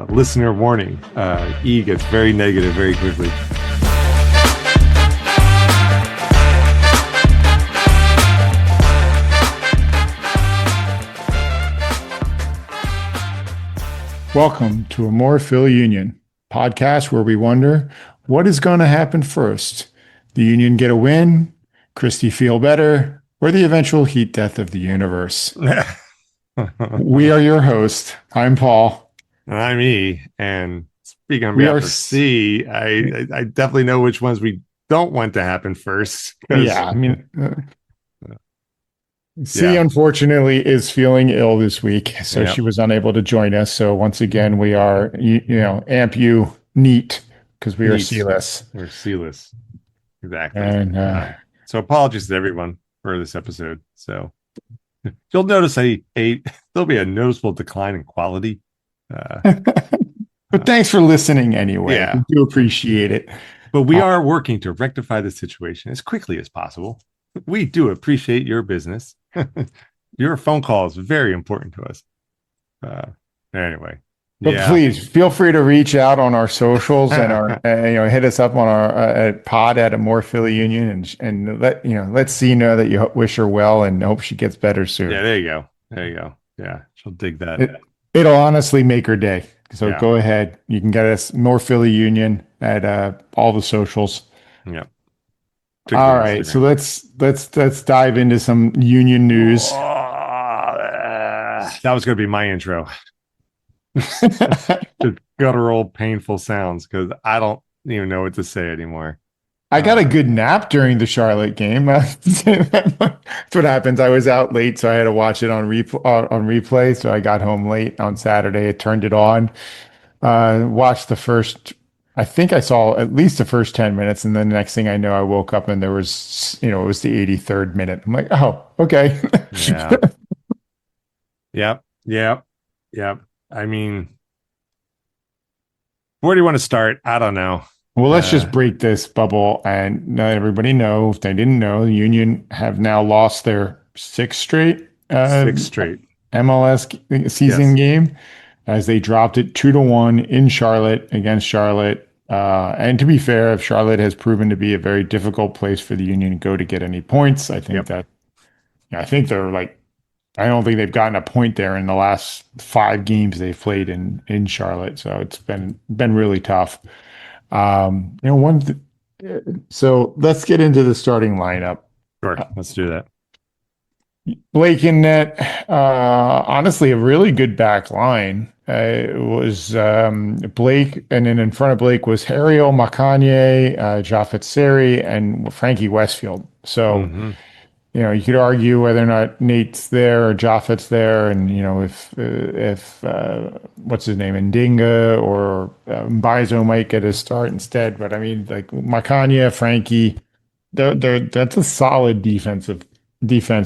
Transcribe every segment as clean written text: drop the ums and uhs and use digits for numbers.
Listener warning, E gets very negative very quickly. Welcome to amorephillyunion, podcast where we wonder what is going to happen first. The Union get a win, Christie feel better, or the eventual heat death of the universe. We are your host. I'm Paul. And I'm E. And speaking on We behalf are of C, I definitely know which ones we don't want to happen first. Yeah, I mean, C Yeah. unfortunately is feeling ill this week, so Yep. she was unable to join us. So once again, we are, AMPU neat because we are Neat. C-less. We're C-less. Exactly. And so apologies to everyone for this episode. So you'll notice there'll be a noticeable decline in quality. but thanks for listening anyway. Yeah. We do appreciate it. But we are working to rectify the situation as quickly as possible. We do appreciate your business. Your phone call is very important to us. Anyway, But please feel free to reach out on our socials and hit us up on our pod at amorephillyunion and let C know that you wish her well and hope she gets better soon. Yeah, there you go. Yeah, she'll dig that. It'll honestly make her day. So Yeah. Go ahead. You can get us More Philly Union at all the socials. Yeah. All right, so let's dive into some union news. That was going to be my intro. The guttural, painful sounds because I don't even know what to say anymore. I got a good nap during the Charlotte game. That's what happens. I was out late, so I had to watch it on replay. So I got home late on Saturday. I turned it on, watched the first. I think I saw at least the first 10 minutes, and then the next thing I know, I woke up and there was, it was the 83rd minute. I'm like, oh, okay. Yeah. Yep. I mean, where do you want to start? I don't know. Well, let's just break this bubble and let everybody know, if they didn't know, the Union have now lost their sixth straight MLS season game as they dropped it 2-1 in Charlotte against Charlotte. And to be fair, if Charlotte has proven to be a very difficult place for the Union to go to get any points, I think I think they're like, I don't think they've gotten a point there in the last 5 games they've played in Charlotte. So it's been really tough. So let's get into the starting lineup. Sure, let's do that. Blake in net, honestly, a really good back line. It was Blake, and then in front of Blake was Harriel, Makanye, Japhet Seri, and Frankie Westfield. So, you could argue whether or not Nate's there or Japhet's there, and if what's his name, Ndinga or Mbaizo might get a start instead. But I mean, like Makanye, Frankie, that's a solid defense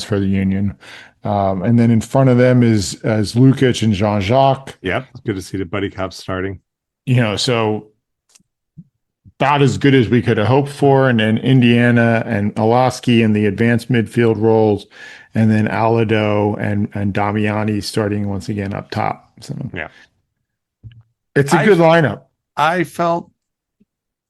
for the Union. And then in front of them is Lukic and Jean-Jacques. Yeah, it's good to see the buddy cops starting. So about as good as we could have hoped for. And then Indiana and Olaski in the advanced midfield roles, and then Alado and Damiani starting once again up top. So yeah, it's a good lineup. I felt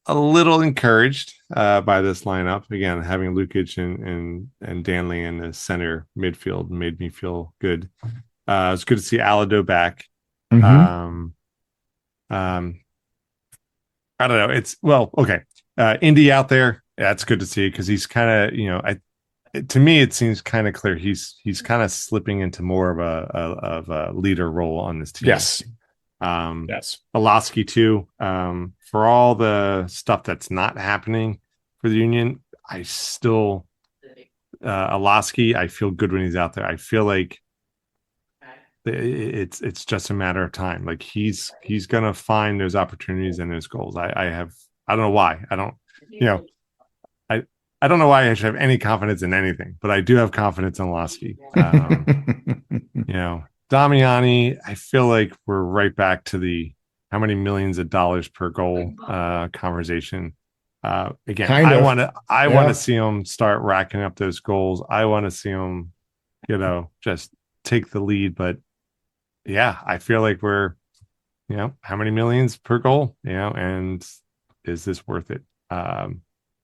a little encouraged by this lineup. Again, having Lukic and Danley in the center midfield made me feel good. It's good to see Alado back. I don't know. Okay. Indy out there. That's good to see because he's kind of, to me, it seems kind of clear he's kind of slipping into more of a leader role on this team. Yes. Bluesky too. For all the stuff that's not happening for the Union, I still Bluesky, I feel good when he's out there. I feel like it's just a matter of time. Like he's gonna find those opportunities and those goals. I don't know why. I don't know why I should have any confidence in anything, but I do have confidence in Bluesky. Damiani, I feel like we're right back to the how many millions of dollars per goal conversation. Again, I want to see him start racking up those goals. I want to see him, just take the lead. But yeah, I feel like we're how many millions per goal, and is this worth it?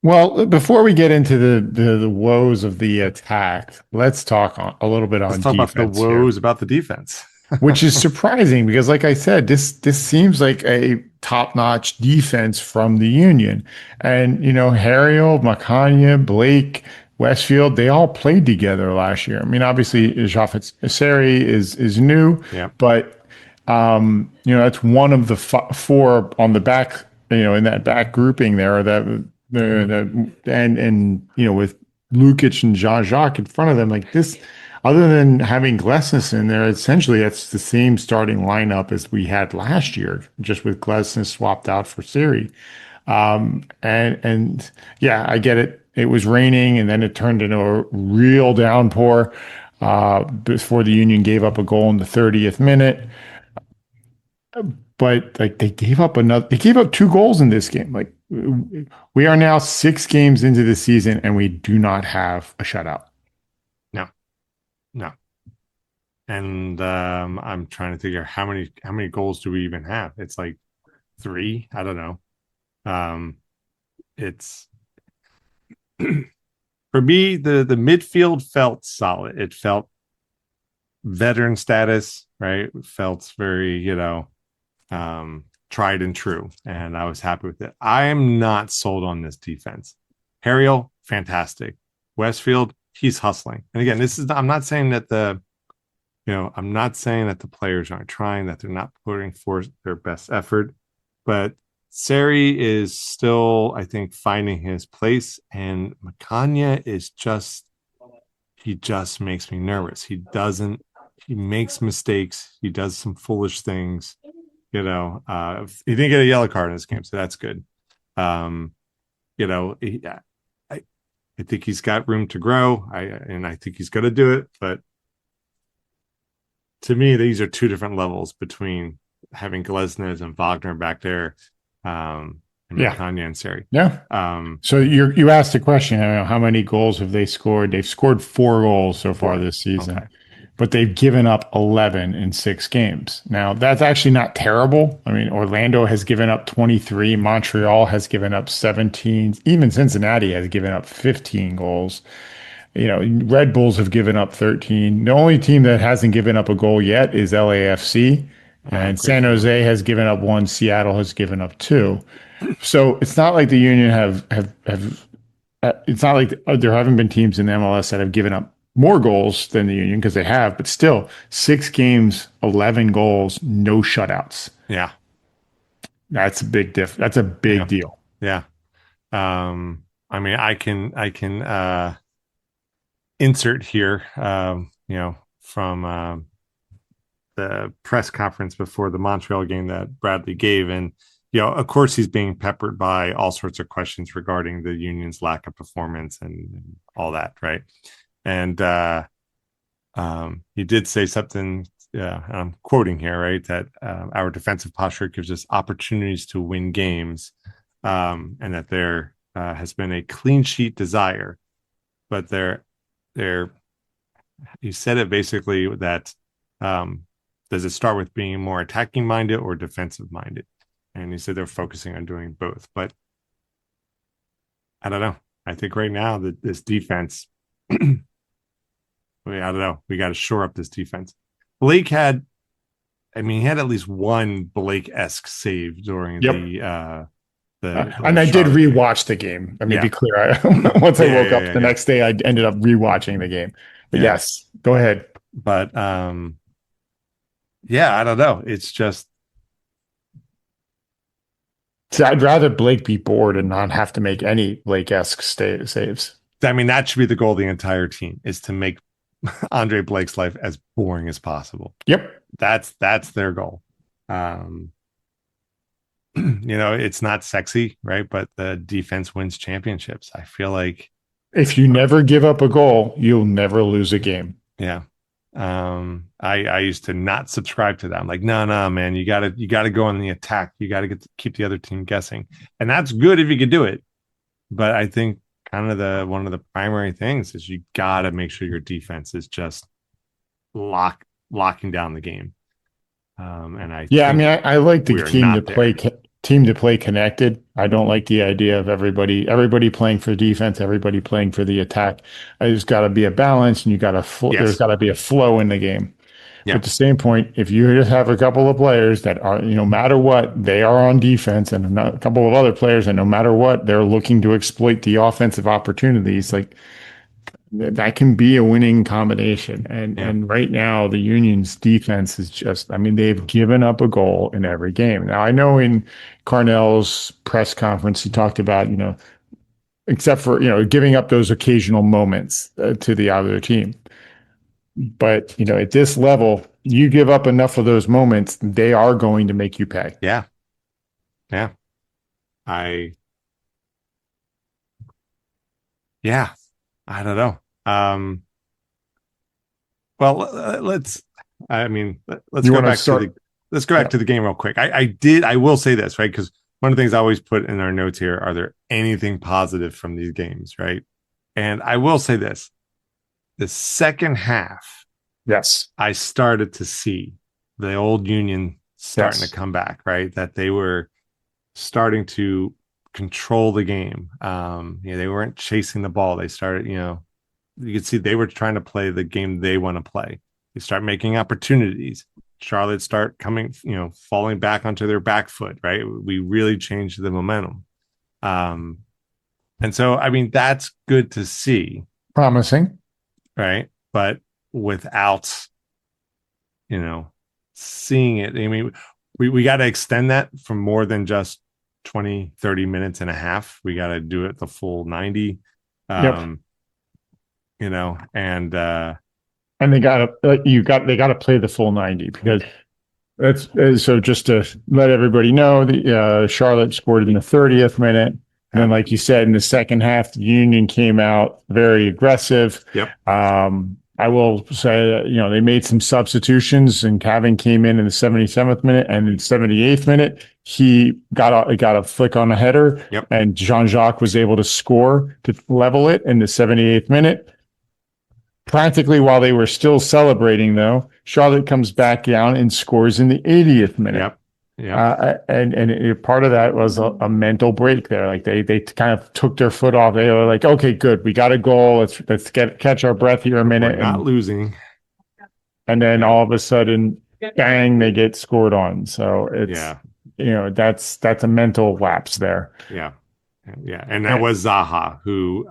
Well, before we get into the woes of the attack, let's talk a little bit Let's on talk about the defense here, woes about the defense. which is surprising because, like I said, this seems like a top-notch defense from the Union. And Harriel, Makanya, Blake, Westfield, they all played together last year. I mean, obviously, Jafet Esseri is new, Yeah. but that's one of the four on the back, in that back grouping there, and with Lukic and Jean-Jacques in front of them, like this. Other than having Glesnes in there, essentially that's the same starting lineup as we had last year, just with Glesnes swapped out for Siri. And yeah, I get it. It was raining, and then it turned into a real downpour before the Union gave up a goal in the 30th minute. But like they gave up 2 goals in this game. Like we are now 6 games into the season, and we do not have a shutout. No. And I'm trying to figure how many goals do we even have? It's like 3. I don't know. It's for me, the midfield felt solid. It felt veteran status, right? It felt very, tried and true. And I was happy with it. I am not sold on this defense. Harriel, fantastic. Westfield, he's hustling. And again, I'm not saying that the players aren't trying, that they're not putting forth their best effort, but Seri is still, I think, finding his place, and Makanya he just makes me nervous. He makes mistakes. He does some foolish things. He didn't get a yellow card in this game, so that's good. I think he's got room to grow. I think he's going to do it. But to me, these are 2 different levels between having Glesnes and Wagner back there, and Makanya and Seri. Yeah. So you asked the question, how many goals have they scored? They've scored 4 goals so far this season. Okay. But they've given up 11 in 6 games. Now, that's actually not terrible. I mean, Orlando has given up 23. Montreal has given up 17. Even Cincinnati has given up 15 goals. Red Bulls have given up 13. The only team that hasn't given up a goal yet is LAFC. And San Jose has given up 1. Seattle has given up 2. So it's not like the Union have it's not like there haven't been teams in the MLS that have given up more goals than the Union, because they have, but still 6 games, 11 goals, no shutouts. Yeah. That's a big That's a big deal. Yeah. I mean, I can insert here, from the press conference before the Montreal game that Bradley gave. And, of course, he's being peppered by all sorts of questions regarding the Union's lack of performance and all that, right? And he did say something, I'm quoting here, right, that our defensive posture gives us opportunities to win games, and that there has been a clean sheet desire. But he said it basically that does it start with being more attacking minded or defensive minded? And he said they're focusing on doing both. But I don't know. I think right now that this defense, I don't know. We got to shore up this defense. Blake he had at least one Blake-esque save during the and I did rewatch the game. I mean, be clear. Once I woke up the next day, I ended up rewatching the game. But yes, go ahead. But I don't know. It's just. So I'd rather Blake be bored and not have to make any Blake-esque saves. I mean, that should be the goal of the entire team, is to make Andre Blake's life as boring as possible. Yep. That's their goal. It's not sexy, right? But the defense wins championships. I feel like if you never give up a goal, you'll never lose a game. Yeah. I used to not subscribe to that. I'm like, no, man, you gotta go on the attack. You gotta keep the other team guessing. And that's good if you could do it. But I think kind of one of the primary things is you gotta make sure your defense is just locking down the game. And I Yeah, I think mean, I like the we are not there. team to play connected. I don't like the idea of everybody playing for defense, everybody playing for the attack. There's got to be a balance, and there's Yes. got to be a flow in the game. But Yeah. at the same point, if you just have a couple of players that are, no matter what, they are on defense, and a couple of other players, and no matter what, they're looking to exploit the offensive opportunities, like that can be a winning combination. Yeah. And right now, the Union's defense is just, I mean, they've given up a goal in every game. Now, I know in Carnell's press conference, he talked about, except for, giving up those occasional moments to the other team. But, at this level, you give up enough of those moments, they are going to make you pay. Yeah. Yeah. I, yeah, I don't know. Well, let's You go want to back to start? let's go back Yeah. to the game real quick. I will say this, right? Because one of the things I always put in our notes here, are there anything positive from these games, right? And I will say this, the second half, Yes. I started to see the old Union starting to Yes. come back, right? That they were starting to control the game. They weren't chasing the ball. They started, you could see they were trying to play the game they want to play. They start making opportunities. Charlotte start coming, falling back onto their back foot, right? We really changed the momentum. And so, I mean, that's good to see, Promising. right? But without, seeing it, I mean, we got to extend that from more than just 20, 30 minutes and a half. We got to do it the full 90. Yep. And And they got to play the full 90, because that's so just to let everybody know, the Charlotte scored in the 30th minute. And then, like you said, in the second half, the Union came out very aggressive. Yep. I will say that, they made some substitutions, and Cavan came in the 77th minute, and in the 78th minute, he got a flick on a header. Yep. And Jean-Jacques was able to score to level it in the 78th minute. Practically while they were still celebrating, though, Charlotte comes back down and scores in the 80th minute. Yep. Yeah. And part of that was a mental break there. Like they kind of took their foot off. They were like, okay, good, we got a goal. Let's catch our breath here a minute. We're not losing. And then all of a sudden, bang, they get scored on. So it's that's a mental lapse there. Yeah. Yeah. And that was Zaha, who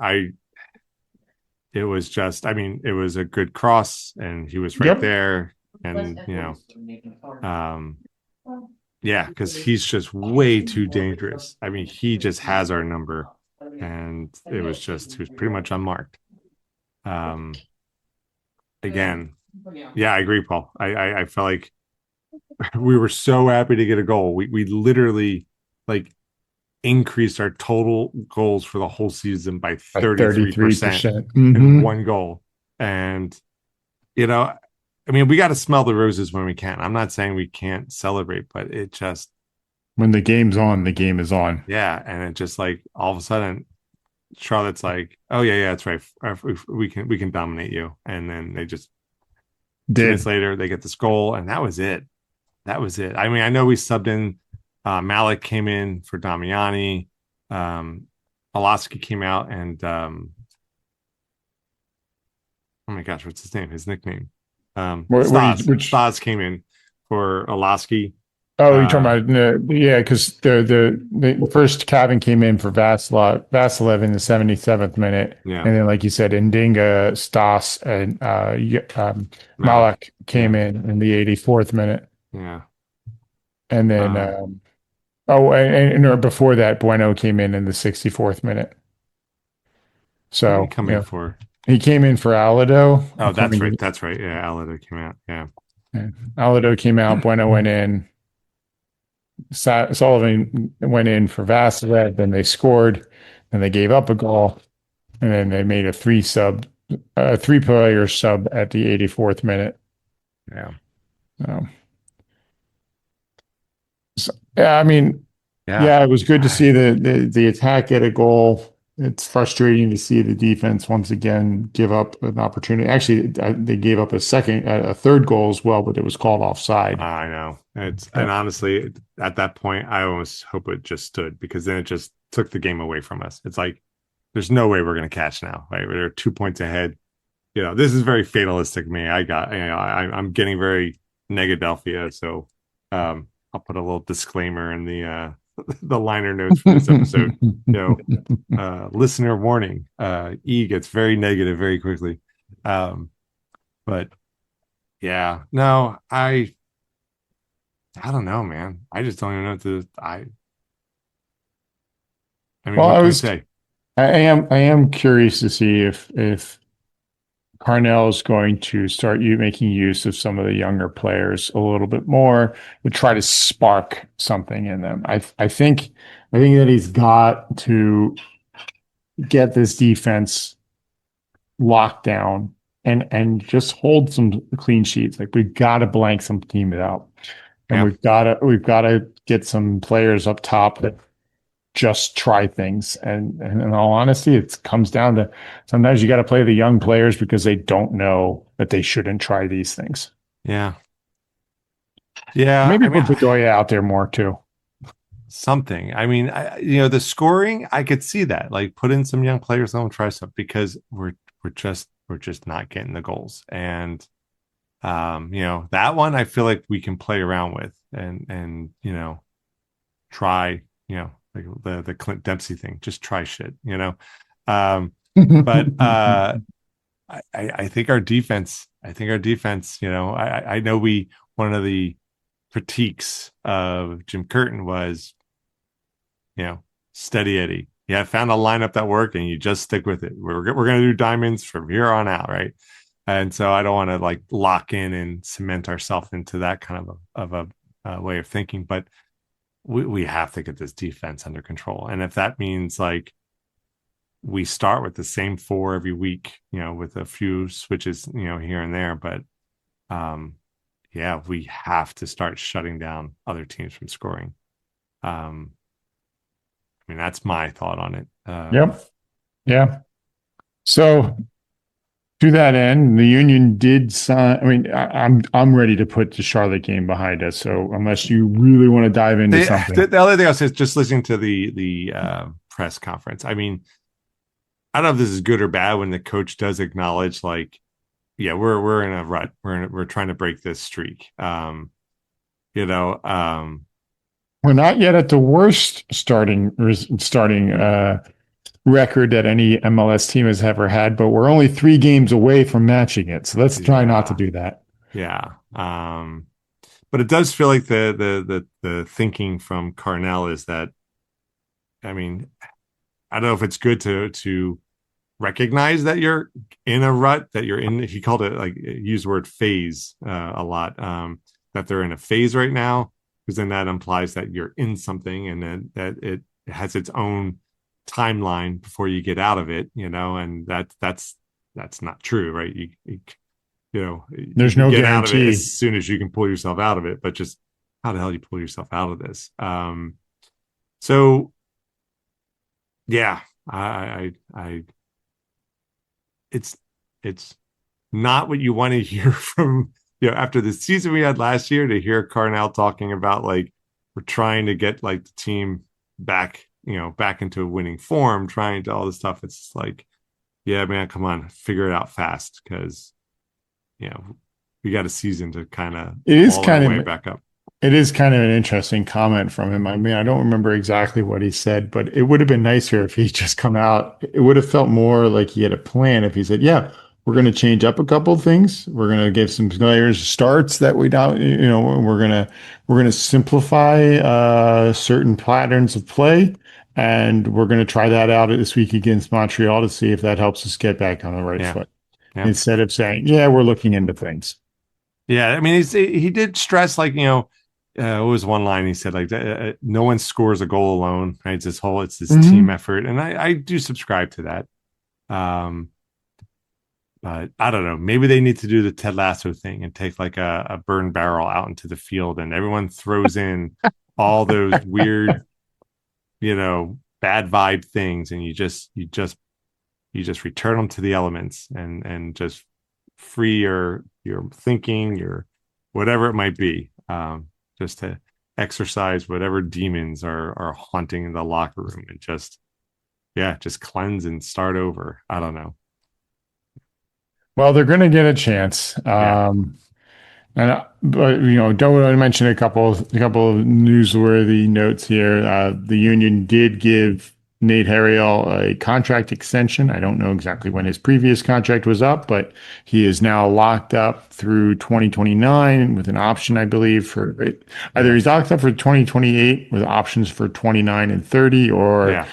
it was just, I mean, it was a good cross, and he was right there. And, because he's just way too dangerous. I mean, he just has our number, and he was pretty much unmarked. Again, yeah, I agree, Paul. I felt like we were so happy to get a goal. We literally increased our total goals for the whole season by 33% in one goal. And, I mean, we got to smell the roses when we can. I'm not saying we can't celebrate, but it just, when the game's on, the game is on. Yeah. And it just all of a sudden, Charlotte's like, oh yeah, that's right. We can dominate you. And then they just, 2 minutes later, they get this goal, and that was it. I mean, I know we subbed in, Malik came in for Damiani. Olaski came out, and oh my gosh, what's his name? His nickname. Stas came in for Olaski. Oh, you're talking about because the first Cavan came in for Vasilev in the 77th minute, and then, like you said, Ndinga, Stas, and Malik came in the 84th minute. Yeah, and then and before that, Bueno came in the 64th minute. So he came in for Alado. Oh, that's right. That's right. Yeah, Alado came out. Yeah. Alado came out. Bueno went in. Sullivan went in for Vasilev. Then they scored, and they gave up a goal, and then they made a three-player sub at the 84th minute. Yeah. I mean, it was good to see the attack get a goal. It's frustrating to see the defense once again give up an opportunity. Actually, they gave up a third goal as well, but it was called offside. I know and Yeah. honestly, at that point, I almost hope it just stood because then it just took the game away from us. It's like there's no way we're going to catch now, right? We're 2 points ahead. This is very fatalistic. Me, I'm getting very Negadelphia, so I'll put a little disclaimer in the the liner notes for this episode. Listener warning: E gets very negative very quickly. But yeah, no, I don't know, man. I just don't even know what to. I mean, Well, what can we say? I am curious to see if Carnell is going to start making use of some of the younger players a little bit more to try to spark something in them. I think that he's got to get this defense locked down and just hold some clean sheets. Like we've got to blank some teams out. And Yeah, we've got to get some players up top that just try things. And in all honesty, it comes down to sometimes you got to play the young players because they don't know that they shouldn't try these things. yeah, yeah. Maybe I mean, put Bedoya out there more too. something. I mean, the scoring, I could see that. Like, put in some young players and try stuff because we're just not getting the goals. And that one I feel like we can play around with and try, like the Clint Dempsey thing, just try shit. But I think our defense, I know one of the critiques of Jim Curtin was, steady Eddie. Yeah, found a lineup that worked and you just stick with it. We're going to do diamonds from here on out, right? And so I don't want to like lock in and cement ourselves into that kind of a way of thinking, but we have to get this defense under control. And if that means like we start with the same four every week, with a few switches, here and there, but yeah, we have to start shutting down other teams from scoring. I mean, that's my thought on it. Yep. Yeah. So to that end, the Union did sign. I mean, I'm ready to put the Charlotte game behind us. So unless you really want to dive into something, the other thing I'll say is just listening to the press conference. I mean, I don't know if this is good or bad when the coach does acknowledge, like, yeah, we're in a rut. We're trying to break this streak. You know, we're not yet at the worst starting record that any MLS team has ever had, but we're only 3 games away from matching it. So let's try not to do that. Yeah. But it does feel like the thinking from Carnell is that, I mean, I don't know if it's good to recognize that you're in a rut, that you're in. He called it, like, use the word phase a lot. That they're in a phase right now, because then that implies that you're in something, and then that it has its own timeline before you get out of it. And that's not true, right? There's you no get out of it guarantee. as soon as you can pull yourself out of it, but just how the hell do you pull yourself out of this? So yeah, I it's not what you want to hear from, after the season we had last year, to hear Carnell talking about, like, we're trying to get, like, the team back, back into a winning form, trying to all this stuff. It's like, yeah, man, come on, figure it out fast, because we got a season to kind of haul our way back up. It is kind of an interesting comment from him. I mean, I don't remember exactly what he said, but it would have been nicer if he just come out. It would have felt more like he had a plan if he said, yeah, we're going to change up a couple of things. We're going to give some players starts that we don't, we're going to simplify certain patterns of play. And we're going to try that out this week against Montreal to see if that helps us get back on the right foot. Yeah. Instead of saying, yeah, we're looking into things. Yeah. I mean, he did stress, like, what was one line he said, like, no one scores a goal alone, right? It's this team effort. And I do subscribe to that. But I don't know, maybe they need to do the Ted Lasso thing and take, like, a burn barrel out into the field, and everyone throws in all those weird, bad vibe things, and you just return them to the elements and just free your thinking, your whatever it might be, just to exercise whatever demons are haunting in the locker room, and just cleanse and start over. I don't know. Well, they're going to get a chance. Yeah. But don't want to mention a couple of newsworthy notes here. The union did give Nate Harriel a contract extension. I don't know exactly when his previous contract was up, but he is now locked up through 2029 with an option, I believe, for either he's locked up for 2028 with options for 29 and 30, or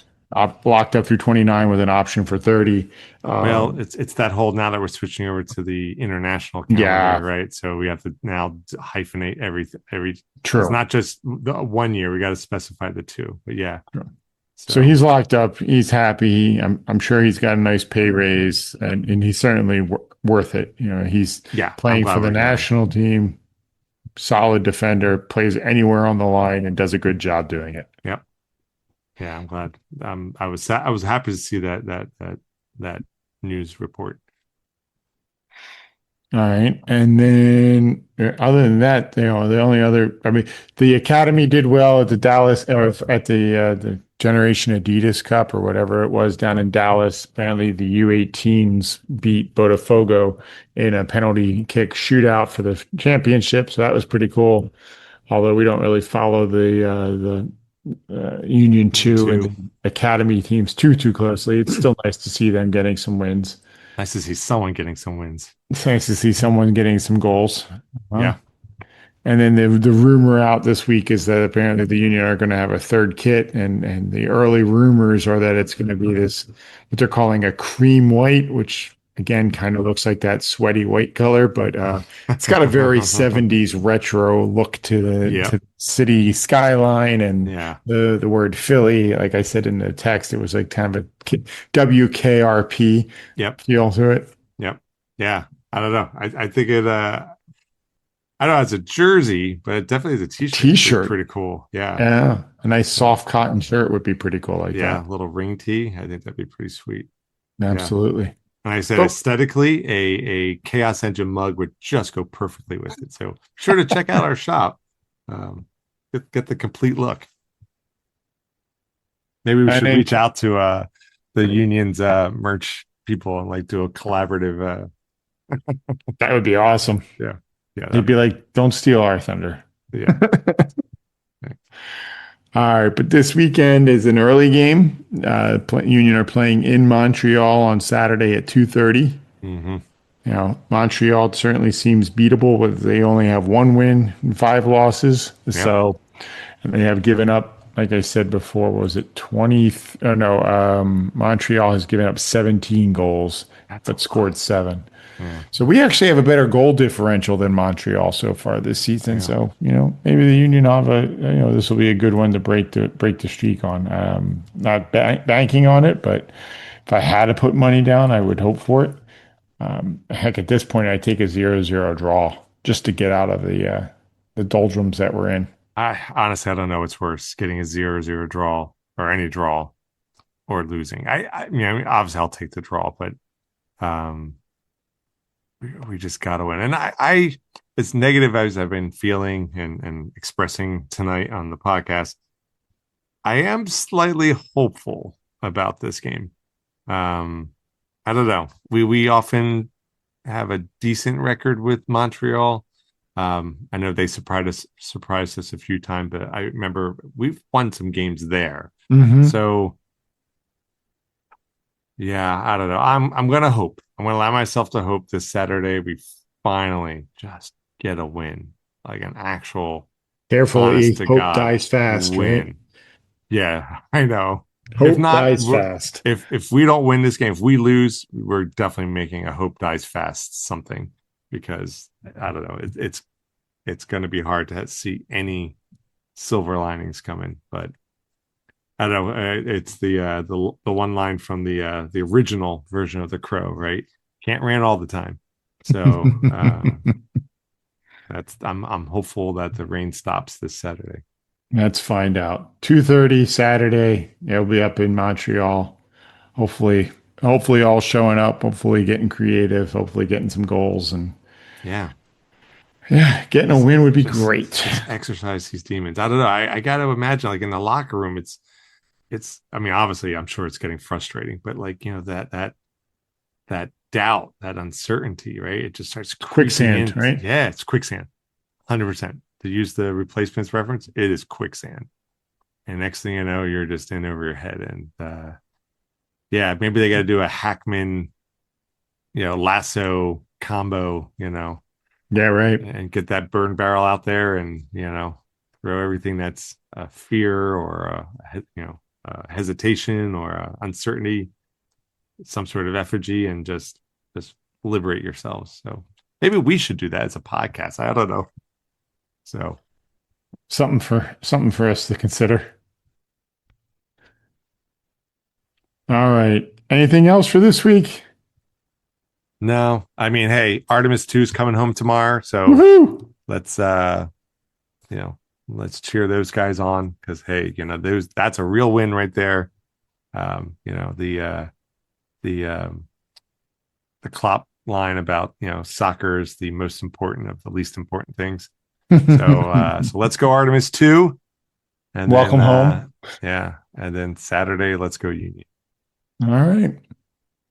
locked up through 29 with an option for 30. Well, it's that whole, now that we're switching over to the international calendar, right? So we have to now hyphenate everything. True. It's not just the 1 year. We got to specify the two. But yeah. True. So he's locked up. He's happy. I'm sure he's got a nice pay raise, and he's certainly worth it. He's playing for the national team. Solid defender, plays anywhere on the line, and does a good job doing it. Yep. Yeah, I'm glad. I was happy to see that news report. All right, and then other than that, the only other, the academy did well at the Dallas, or at the Generation Adidas Cup or whatever it was down in Dallas. Apparently, the U18s beat Botafogo in a penalty kick shootout for the championship, so that was pretty cool. Although we don't really follow the Union 2 and the academy teams too closely, it's still nice to see them getting some wins. Nice to see someone getting some wins. It's nice to see someone getting some goals. Yeah. And then the rumor out this week is that apparently the Union are going to have a third kit, and the early rumors are that it's going to be this, what they're calling a cream white, which again kind of looks like that sweaty white color, but it's got a very 70s retro look to the city skyline, and the word Philly, like I said in the text, it was like kind of a WKRP feel to it. Yep. Yeah. I don't know. I think it I don't know, it's a jersey, but it definitely is a t-shirt. T-shirt. Pretty cool. Yeah. Yeah. A nice soft cotton shirt would be pretty cool like that. Yeah, a little ring tee. I think that'd be pretty sweet. Absolutely. Yeah. And I said aesthetically, a Chaos Engine mug would just go perfectly with it. So sure to check out our shop. Get the complete look. Maybe we should reach out to the Union's merch people and like do a collaborative. That would be awesome. Yeah. Yeah. They'd be like, don't steal our thunder. Yeah. All right, but this weekend is an early game. Union are playing in Montreal on Saturday at 2:30. Mm-hmm. Montreal certainly seems beatable, but they only have 1 win and 5 losses. Yep. So, and they have given up, like I said before, was it 20? Montreal has given up 17 goals, but scored 7. Yeah. So we actually have a better goal differential than Montreal so far this season. Yeah. So maybe the Union have this will be a good one to break the streak on. Not banking on it, but if I had to put money down, I would hope for it. Heck, at this point, I'd take a 0-0 draw just to get out of the doldrums that we're in. I honestly don't know what's worse, getting a 0-0 draw or any draw, or losing. I mean, obviously I'll take the draw, but we just got to win. And I, as negative as I've been feeling and expressing tonight on the podcast, I am slightly hopeful about this game. I don't know. We often have a decent record with Montreal. I know they surprised us a few times, but I remember we've won some games there. Mm-hmm. So yeah, I don't know. I'm gonna hope. I'm gonna allow myself to hope this Saturday we finally just get a win, like an actual. Carefully, hope dies fast. Win. Right? Yeah, I know. Hope dies fast. If we don't win this game, if we lose, we're definitely making a hope dies fast something, because I don't know. It's going to be hard to see any silver linings coming, but. I don't know. It's the one line from the original version of The Crow, right? Can't rain all the time. So I'm hopeful that the rain stops this Saturday. Let's find out. 2:30 Saturday. It'll be up in Montreal. Hopefully, all showing up. Hopefully, getting creative. Hopefully, getting some goals and yeah, getting a win would be great. Just exercise these demons. I don't know. I got to imagine, like in the locker room, it's. I mean, obviously, I'm sure it's getting frustrating, but like that doubt, that uncertainty, right? It just starts quicksand, right? Yeah, it's quicksand, 100%. To use the replacements reference, it is quicksand. And next thing you know, you're just in over your head. And yeah, maybe they got to do a Hackman, Lasso combo, Yeah, right. and get that burn barrel out there and, throw everything that's fear or, hesitation or uncertainty, some sort of effigy, and just liberate yourselves. So maybe we should do that as a podcast. I don't know. So something for us to consider. All right. Anything else for this week? No. I mean, hey, Artemis II is coming home tomorrow. So Woohoo! let's cheer those guys on because hey, that's a real win right there. The Klopp line about soccer is the most important of the least important things. So let's go Artemis II, and welcome home. Yeah, and then Saturday, let's go Union. All right.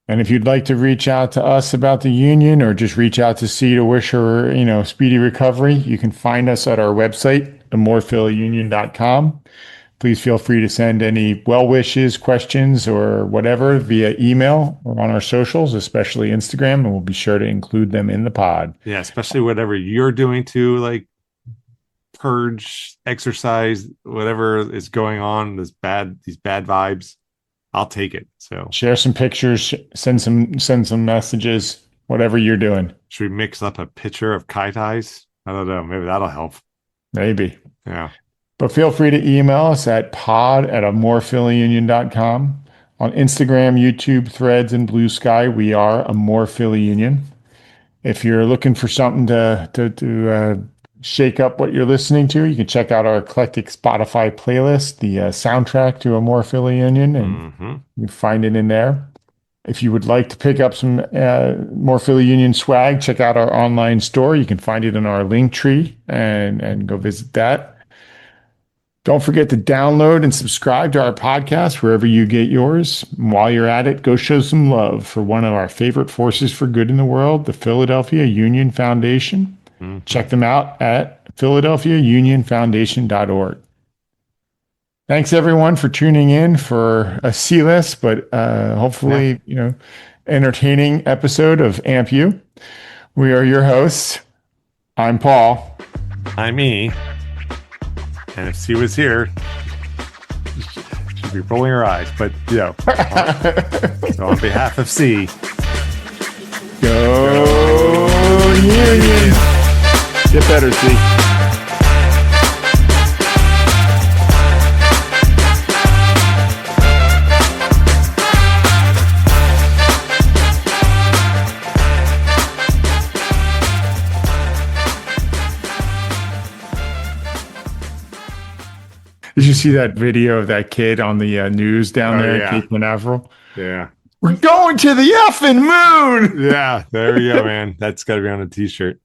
And if you'd like to reach out to us about the Union or just reach out to C to wish her, speedy recovery, you can find us at our website, amorephillyunion.com. Please feel free to send any well wishes, questions, or whatever via email or on our socials, especially Instagram, and we'll be sure to include them in the pod. Yeah, especially whatever you're doing to like purge, exercise, whatever is going on, these bad vibes. I'll take it. So share some pictures, send some messages, whatever you're doing. Should we mix up a picture of Kai Tais? I don't know. Maybe that'll help. Maybe. Yeah. But feel free to email us at pod@amorephillyunion.com. On Instagram, YouTube, Threads, and Bluesky, we are amorephillyunion. If you're looking for something to shake up what you're listening to, you can check out our eclectic Spotify playlist, the soundtrack to Amorephillyunion, and you find it in there. If you would like to pick up some Amorephillyunion swag, check out our online store. You can find it in our link tree and go visit that. Don't forget to download and subscribe to our podcast wherever you get yours. And while you're at it, go show some love for one of our favorite forces for good in the world, the Philadelphia Union Foundation. Mm-hmm. Check them out at philadelphiaunionfoundation.org. Thanks everyone for tuning in for a C-less, but hopefully, entertaining episode of AMPU. We are your hosts. I'm Paul. I'm E. And if C was here, she'd be rolling her eyes. But, so on behalf of C, go Union! Get better, C. Did you see that video of that kid on the news down there at Cape Canaveral? Yeah. We're going to the effing moon! Yeah, there we go, man. That's got to be on a t-shirt.